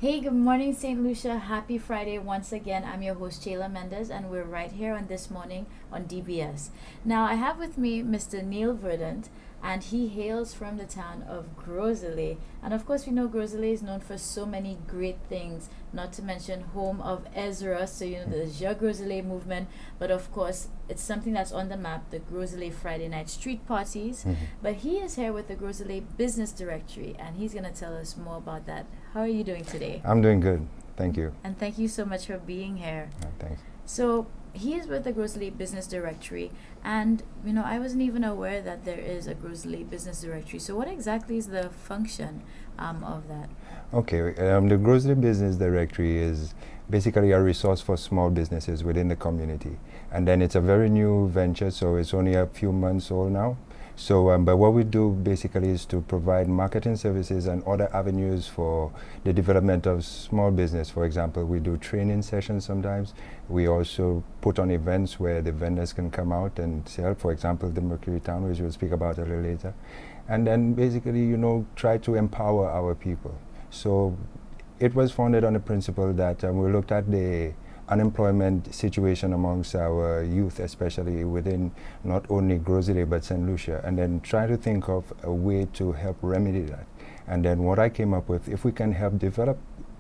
Hey, good morning, St. Lucia. Happy Friday once again. I'm your host, Shayla Mendez, and we're right here on This Morning on DBS. Now, I have with me Mr. Neil Verdant, and he hails from the town of Gros Islet. And of course, we know Gros Islet is known for so many great things, not to mention home of Ezra, so the Je Gros Islet movement. But of course, it's something that's on the map, the Gros Islet Friday night street parties. But he is here with the Gros Islet Business Directory, and he's going to tell us more about that. How are you doing today? I'm doing good. Thank you. And thank you so much for being here. Thanks. So he is with the Gros Islet Business Directory, and I wasn't even aware that there is a Gros Islet Business Directory. So what exactly is the function of that? Okay, the Gros Islet Business Directory is basically a resource for small businesses within the community. And then it's a very new venture, so it's only a few months old now. So, but what we do basically is to provide marketing services and other avenues for the development of small business. For example, we do training sessions sometimes. We also put on events where the vendors can come out and sell. For example, the Mercury Town, which we'll speak about a little later. And then basically, try to empower our people. So it was founded on the principle that we looked at the unemployment situation amongst our youth, especially within not only Gros Islet but St. Lucia, and then try to think of a way to help remedy that. And then what I came up with, if we can help develop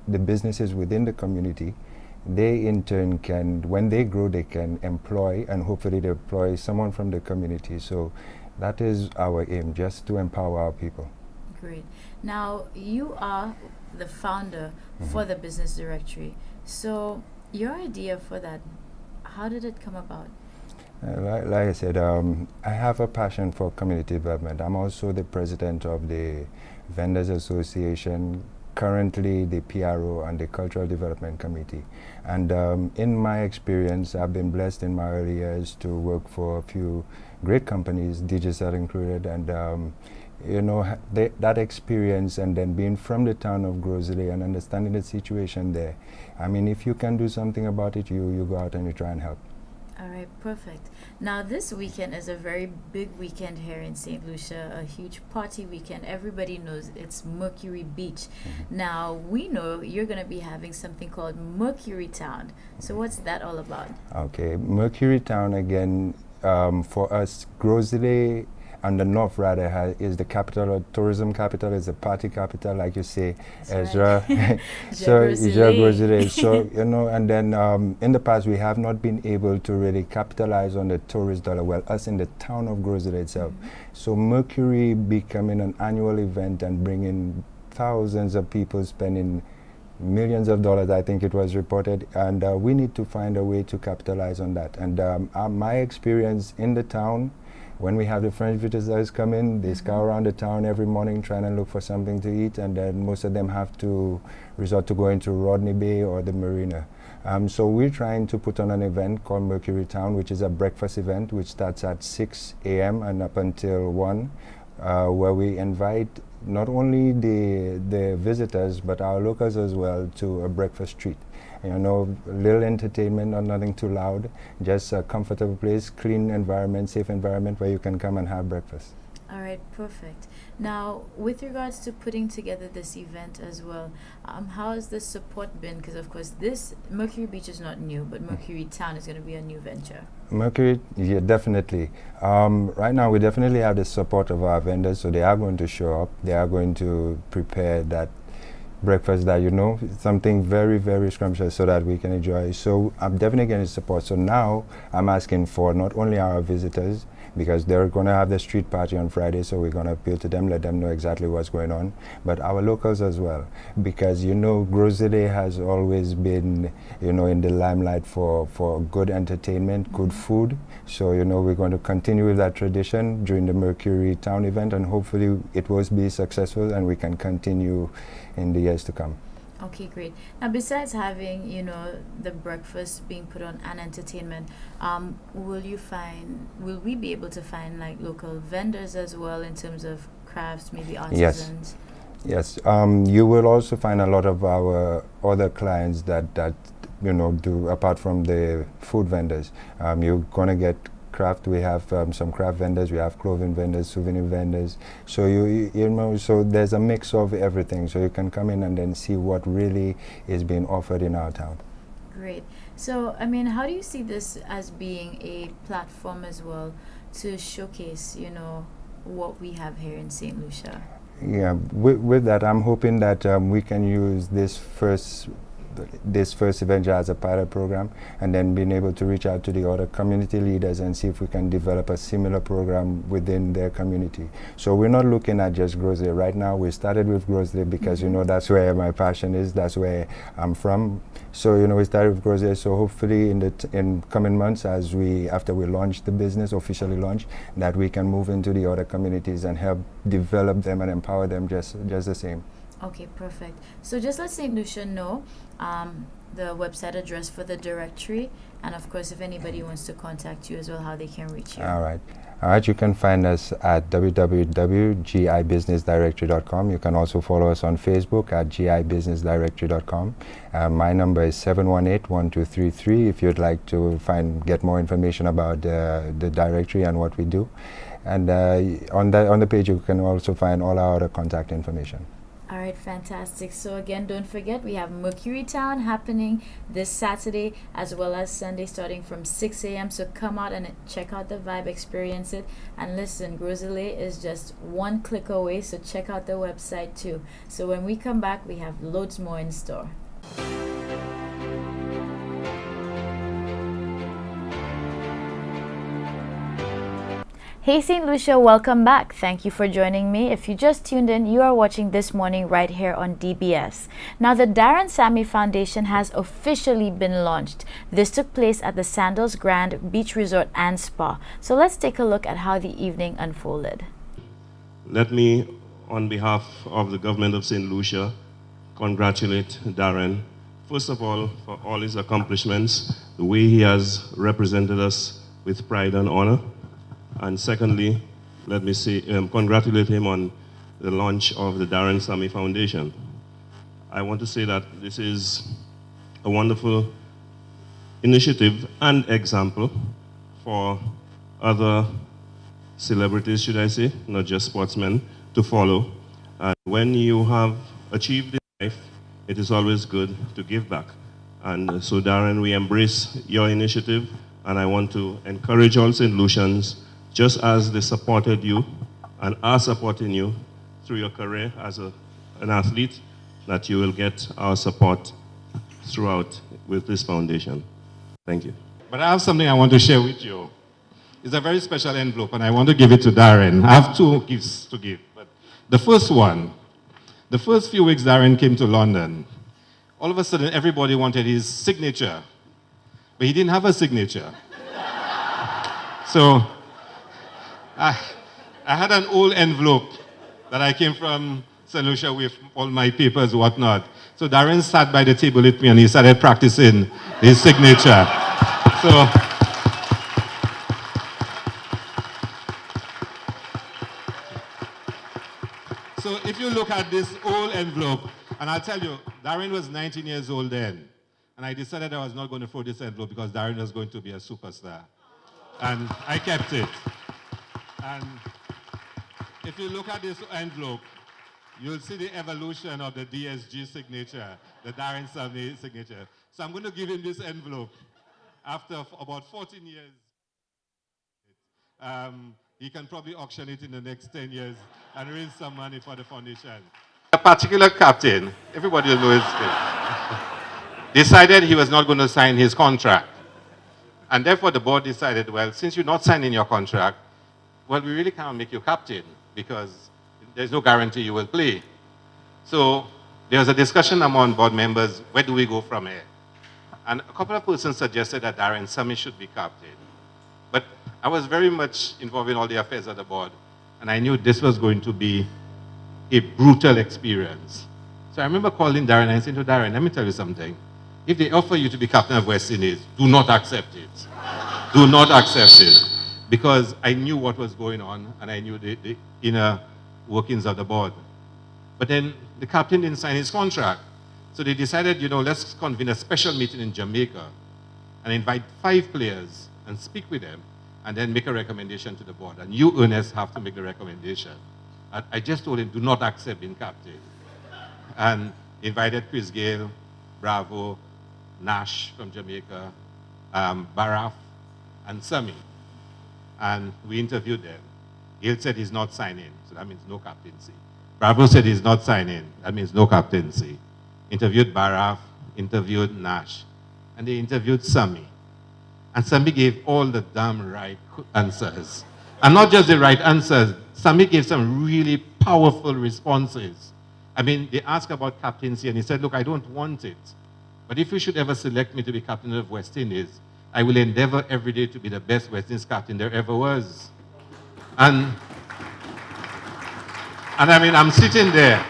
the businesses within the community, they in turn can, when they grow, they can employ, and hopefully they employ someone from the community. So that is our aim, just to empower our people. Great. Now, you are the founder for the Business Directory. So your idea for that, how did it come about? Like I said, I have a passion for community development. I'm also the president of the Vendors Association, currently the PRO and the Cultural Development Committee. And in my experience, I've been blessed in my early years to work for a few great companies, Digicel included, and that experience, and then being from the town of Gros Islet and understanding the situation there. I mean, if you can do something about it, you go out and you try and help. All right, perfect. Now, this weekend is a very big weekend here in St. Lucia, a huge party weekend. Everybody knows it's Mercury Beach. Now, we know you're going to be having something called Mercury Town. So what's that all about? Okay, Mercury Town, again, for us, Gros Islet and the north rather is the capital, or tourism capital, is the party capital, like you say, Ezra. So Gros Islet. So and then in the past we have not been able to really capitalize on the tourist dollar. Well, us in the town of Gros Islet itself. So Mercury becoming an annual event and bringing thousands of people spending millions of dollars, I think it was reported, and we need to find a way to capitalize on that. And my experience in the town, when we have the French visitors come in, they scour around the town every morning trying to look for something to eat, and then most of them have to resort to going to Rodney Bay or the marina. So we're trying to put on an event called Mercury Town, which is a breakfast event which starts at 6 a.m. and up until 1, where we invite not only the visitors but our locals as well to a breakfast treat. Little entertainment, not nothing too loud, just a comfortable place, clean environment, safe environment where you can come and have breakfast. All right, perfect. Now, with regards to putting together this event as well, how has the support been? Because, of course, this Mercury Beach is not new, but Mercury Town is going to be a new venture. Mercury, yeah, definitely. Right now, we definitely have the support of our vendors, so they are going to show up. They are going to prepare that breakfast that something very, very scrumptious so that we can enjoy. So I'm definitely getting support. So now I'm asking for not only our visitors, because they're going to have the street party on Friday, so we're going to appeal to them, let them know exactly what's going on, but our locals as well, because Gros Islet has always been in the limelight for good entertainment, good food. So we're going to continue with that tradition during the Mercury Town event, and hopefully it will be successful and we can continue in the years to come. Okay, great. Now, besides having, the breakfast being put on and entertainment, will we be able to find like local vendors as well in terms of crafts, maybe artisans? Yes. You will also find a lot of our other clients that do, apart from the food vendors. You're going to get craft. We have some craft vendors, we have clothing vendors, souvenir vendors. So you know, so there's a mix of everything. So you can come in and then see what really is being offered in our town. Great. So, I mean, how do you see this as being a platform as well to showcase, you know, what we have here in St. Lucia? Yeah, with that, I'm hoping that we can use this first event as a pilot program, and then being able to reach out to the other community leaders and see if we can develop a similar program within their community. So we're not looking at just Grosley right now. We started with Grosley because you know that's where my passion is, that's where I'm from. So you know we started with Grosley. So hopefully in coming months, after we launch the business, officially launch, that we can move into the other communities and help develop them and empower them just the same. Okay, perfect. So just let St. Lucia know the website address for the directory, and of course, if anybody wants to contact you as well, how they can reach you. All right. You can find us at www.gibusinessdirectory.com. You can also follow us on Facebook at gibusinessdirectory.com. My number is 718-1233 if you'd like to get more information about the directory and what we do. And on the page, you can also find all our other contact information. All right, fantastic. So again, don't forget, we have Mercury Town happening this Saturday as well as Sunday starting from 6 a.m. So come out and check out the vibe, experience it. And listen, Grosley is just one click away, so check out the website too. So when we come back, we have loads more in store. Hey St. Lucia, welcome back. Thank you for joining me. If you just tuned in, you are watching This Morning right here on DBS. Now, the Darren Sammy Foundation has officially been launched. This took place at the Sandals Grand Beach Resort and Spa. So let's take a look at how the evening unfolded. Let me, on behalf of the government of St. Lucia, congratulate Darren, first of all, for all his accomplishments, the way he has represented us with pride and honor. And secondly, let me say, congratulate him on the launch of the Darren Sammy Foundation. I want to say that this is a wonderful initiative and example for other celebrities, should I say, not just sportsmen, to follow. And when you have achieved in life, it is always good to give back. And so, Darren, we embrace your initiative, and I want to encourage all St. Lucians, just as they supported you and are supporting you through your career as an athlete, that you will get our support throughout with this foundation. Thank you. But I have something I want to share with you. It's a very special envelope, and I want to give it to Darren. I have two gifts to give. But the first one, the first few weeks Darren came to London, all of a sudden everybody wanted his signature, but he didn't have a signature. So I had an old envelope that I came from St. Lucia with all my papers and whatnot. So Darren sat by the table with me and he started practicing his signature. So if you look at this old envelope, and I'll tell you, Darren was 19 years old then. And I decided I was not going to throw this envelope because Darren was going to be a superstar. And I kept it. And if you look at this envelope, you'll see the evolution of the DSG signature, the Darren Sammy signature. So I'm going to give him this envelope after about 14 years. He can probably auction it in the next 10 years and raise some money for the foundation. A particular captain, everybody will know his name, decided he was not going to sign his contract. And therefore the board decided, well, since you're not signing your contract, well, we really can't make you captain because there's no guarantee you will play. So there was a discussion among board members, where do we go from here? And a couple of persons suggested that Darren Sammy should be captain. But I was very much involved in all the affairs of the board, and I knew this was going to be a brutal experience. So I remember calling Darren and saying to Darren, let me tell you something. If they offer you to be captain of West Indies, do not accept it. Do not accept it. Because I knew what was going on, and I knew the inner workings of the board. But then the captain didn't sign his contract. So they decided, let's convene a special meeting in Jamaica and invite 5 players and speak with them and then make a recommendation to the board. And you, Ernest, have to make the recommendation. I just told him, do not accept being captain. And invited Chris Gale, Bravo, Nash from Jamaica, Baraf, and Sami. And we interviewed them. Gale said he's not signing, so that means no captaincy. Bravo said he's not signing, that means no captaincy. Interviewed Baraf, interviewed Nash, and they interviewed Sami. And Sami gave all the damn right answers. And not just the right answers, Sami gave some really powerful responses. I mean, they asked about captaincy, and he said, look, I don't want it. But if you should ever select me to be captain of West Indies, I will endeavor every day to be the best West Indies captain there ever was. And I mean, I'm sitting there,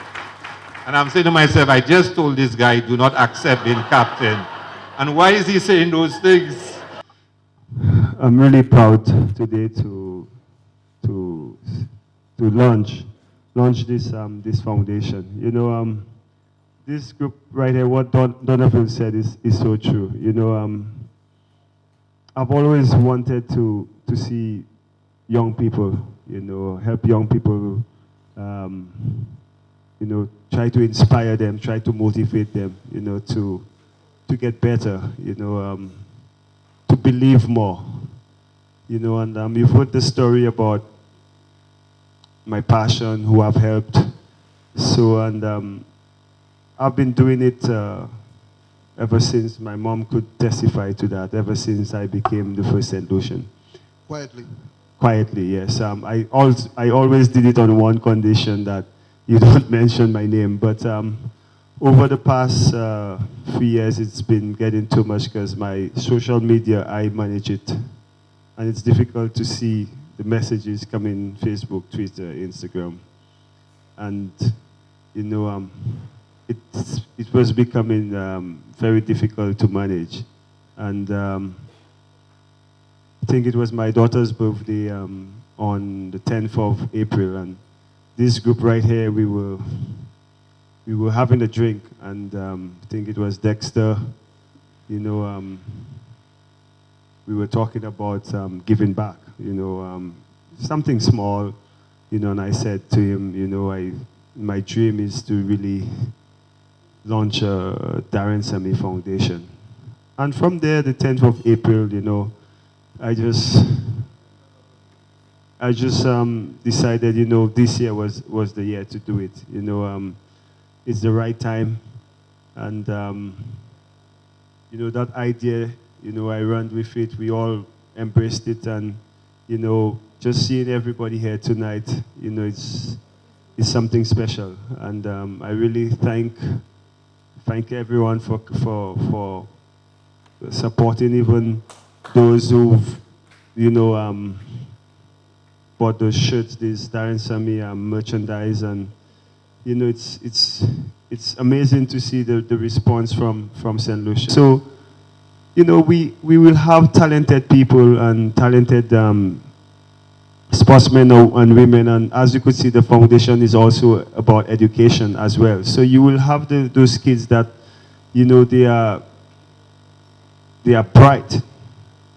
and I'm saying to myself, I just told this guy, do not accept being captain. And why is he saying those things? I'm really proud today to launch this foundation. You know, this group right here, what Donovan said is so true. You know, I've always wanted to see young people, you know, help young people, you know, try to inspire them, try to motivate them, you know, to get better, you know, to believe more, you know. And you've heard the story about my passion, who I've helped. So, and I've been doing it ever since my mom could testify to that, ever since I became the first St. Lucian. Quietly. Quietly, yes. I always did it on one condition, that you don't mention my name. But over the past 3 years, it's been getting too much, because my social media, I manage it. And it's difficult to see the messages coming, Facebook, Twitter, Instagram. And, you know, it was becoming very difficult to manage. And I think it was my daughter's birthday on the 10th of April, and this group right here, we were having a drink, and I think it was Dexter, you know, we were talking about giving back, you know, something small, you know, and I said to him, you know, my dream is to really launch a Darren Sami Foundation. And from there, the 10th of April, you know, I just decided, you know, this year was the year to do it. You know, it's the right time, and you know, that idea, you know, I ran with it. We all embraced it, and you know, just seeing everybody here tonight, you know, it's something special. And I really thank everyone for supporting, even those who've, you know, bought those shirts, this Darren Sami merchandise, and you know, it's amazing to see the response from St. Lucia. So, you know, we will have talented people and talented sportsmen and women, and as you could see, the foundation is also about education as well. So you will have those kids that, you know, they are bright,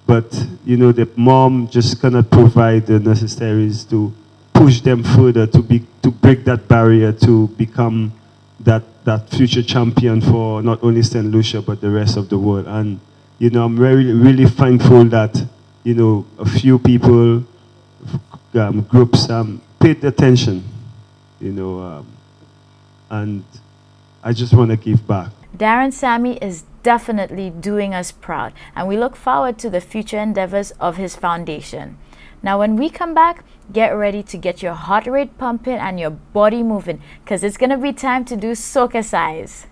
but you know, the mom just cannot provide the necessaries to push them further, to break that barrier, to become that future champion for not only St. Lucia but the rest of the world. And you know, I'm really thankful that, you know, a few people, groups paid attention, you know, and I just want to give back. Darren Sami is definitely doing us proud, and we look forward to the future endeavors of his foundation. Now, when we come back, get ready to get your heart rate pumping and your body moving, because it's going to be time to do soca size.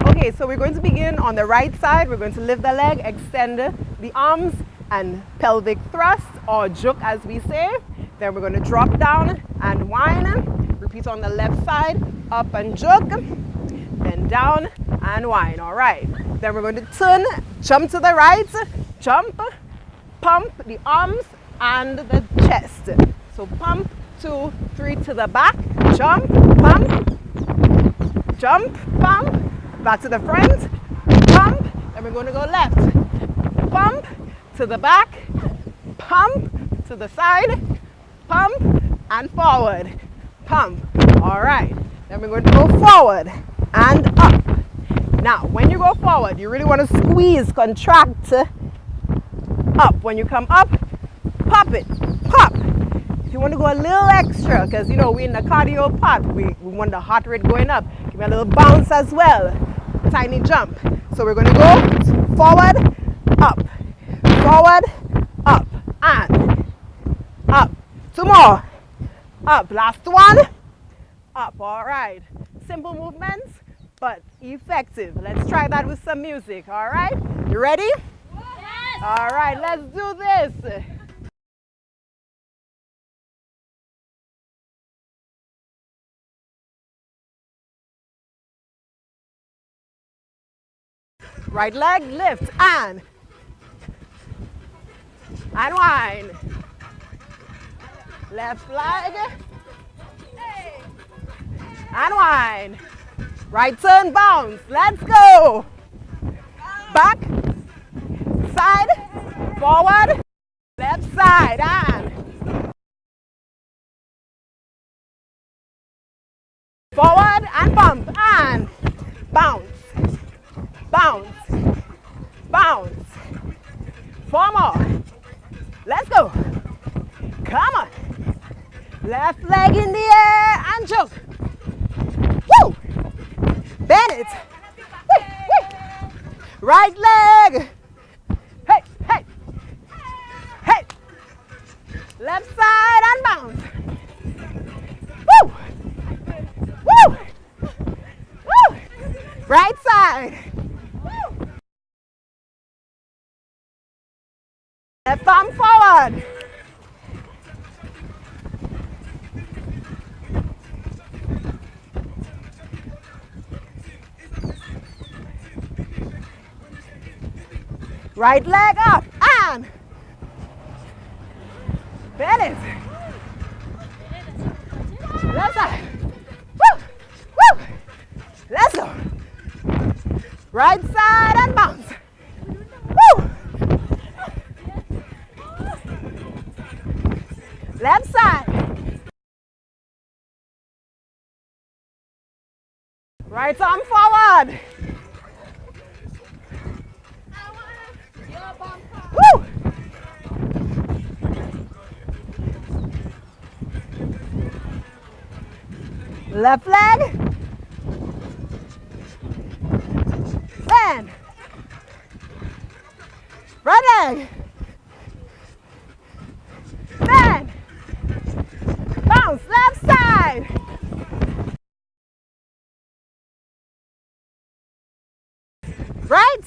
Okay, so we're going to begin on the right side. We're going to lift the leg, extend the arms, and pelvic thrust, or juke as we say. Then we're going to drop down and whine. Repeat on the left side, up and juke, then down and whine. All right. Then we're going to turn, jump to the right, jump, pump the arms and the chest. So pump, 2, 3 to the back, jump, pump, back to the front, pump, then we're going to go left, pump, to the back, pump, to the side, pump, and forward, pump. All right, then we're going to go forward and up. Now, when you go forward, you really want to squeeze, contract up. When you come up, pop it, pop. If you want to go a little extra, because you know we're in the cardio part, we want the heart rate going up. Give me a little bounce as well, tiny jump. So we're going to go forward, up, and up. Two more, up. Last one, up. All right. Simple movements, but effective. Let's try that with some music. All right. You ready? Yes. All right. Let's do this. Right leg lift and wind. Left leg and wind. Right turn bounce. Let's go. Back, side, forward, left side and forward and bump and bounce. Bounce, bounce. Four more. Let's go. Come on. Left leg in the air and jump. Woo! Bend it. Woo, woo. Right leg. Hey, hey, hey. Left side and bounce. Woo! Woo! Woo! Right side. Left arm forward. Right leg up and bend it. Left side. Woo! Woo! Let's go. Right side and bounce. Woo! Left side. Right arm forward. Woo! Left leg. Bend. Right leg. Bend. Bounce. Left side. Right.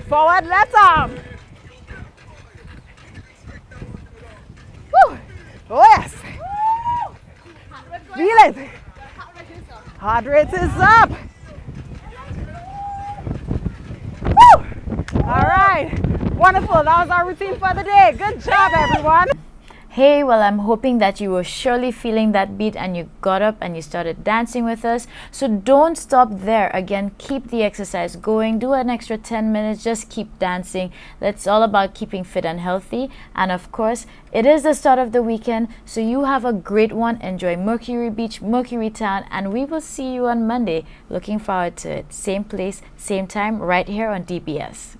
Forward left arm. Woo. Oh yes. Feel it. Heart rate is up. Woo. All right. Wonderful. That was our routine for the day. Good job, everyone. Hey, well, I'm hoping that you were surely feeling that beat and you got up and you started dancing with us. So don't stop there. Again, keep the exercise going. Do an extra 10 minutes. Just keep dancing. That's all about keeping fit and healthy. And of course, it is the start of the weekend. So you have a great one. Enjoy Mercury Beach, Mercury Town, and we will see you on Monday. Looking forward to it. Same place, same time, right here on DBS.